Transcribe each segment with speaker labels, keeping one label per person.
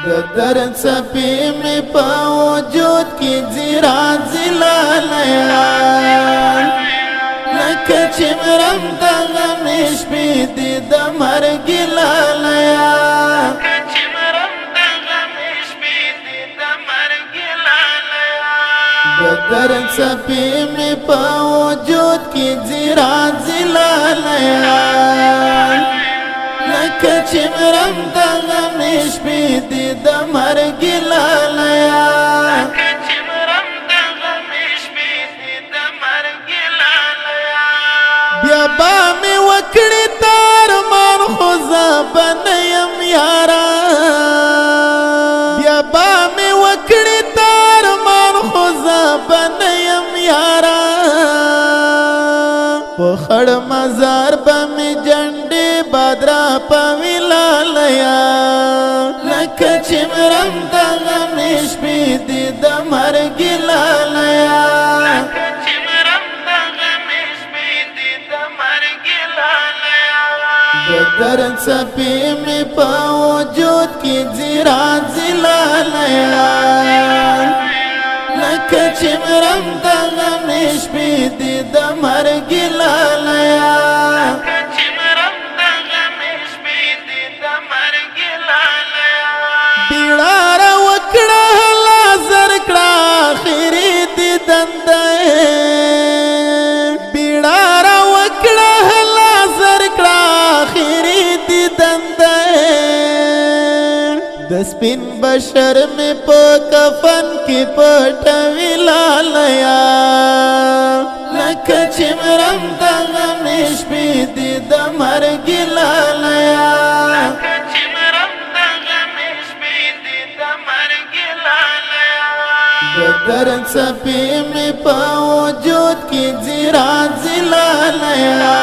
Speaker 1: درد سپی میں پاوجود کی زیرا زلالیا لکه چې مرم د غمش پی دی د مرګ لالیا درد سپی میں پاوجود کی زیرا زلالیا لکه چې مرم د غمش پی دی د مرګ لالیا بیا با می وکړی تار مان خو زبنیم یارا بیا با می وکړی تار مان خو زبنیم یارا په خړ مزار به می جنډې بدرا پویلالیا لکه چې مرم د غمش پی دی د مرګ لالیا درد سپی میں پاوجود کی زیرا زلالیا لکه چې مرم د غمش پی دی د مرګ لالیا بیړار وکړه لازر کړه اخري دی دنده بیړار وکړه لازر کړه اخري دی دنده د سپین بشر میں په کفن کې پټوي لالیا لکه چې مرم د غمش پی دی د مرګ لالیا درد سپی میں پاوجود کی زیرا زلالیا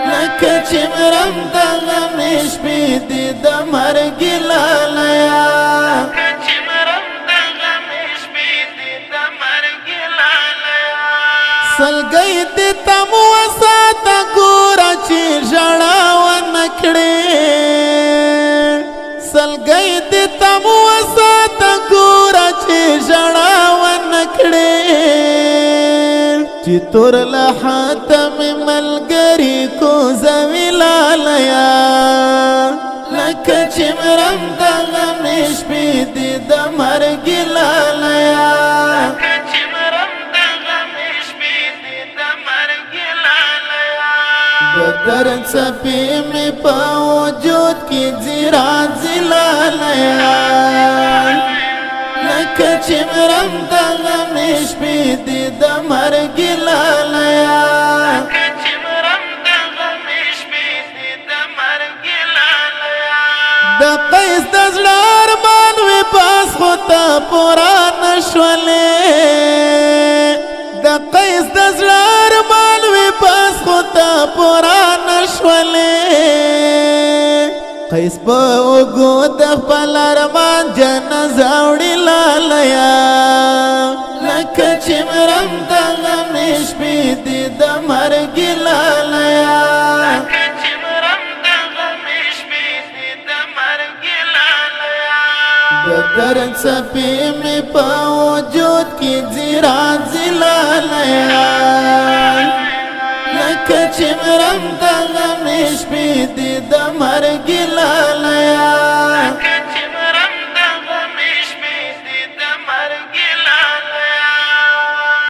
Speaker 1: لکه چې مرم د غمش پی دی د مرګ لالیا سلګۍ دې تم وساته ګوره چې ژړا ونکړې سلګۍ دې تم وساته ګوره چې ژړا ونکړې چې تور له حاتم ملګري کو زویلالیا لکه چې مرم د غمش پی دی د مرګ لالیا درد سپی میں پاوجود کی زیرا زلالیا لکه چې مرم د غمش پی دی د مرګ لالیا د قیس د زړه ارمان وی پاس خو ته پورا نشولې د قیس د زړه ارمان وی پاس خو ته پورا نشولې قیس په اوږو د خپل ارمان جنازه وړي لالیا لکه چې مرم د غمش پی دی د مرګ لالیا درد سپی میں پاوجود کی زیرا زلالیا لکه چې مرم د غمش پی دی د مرګ لالیا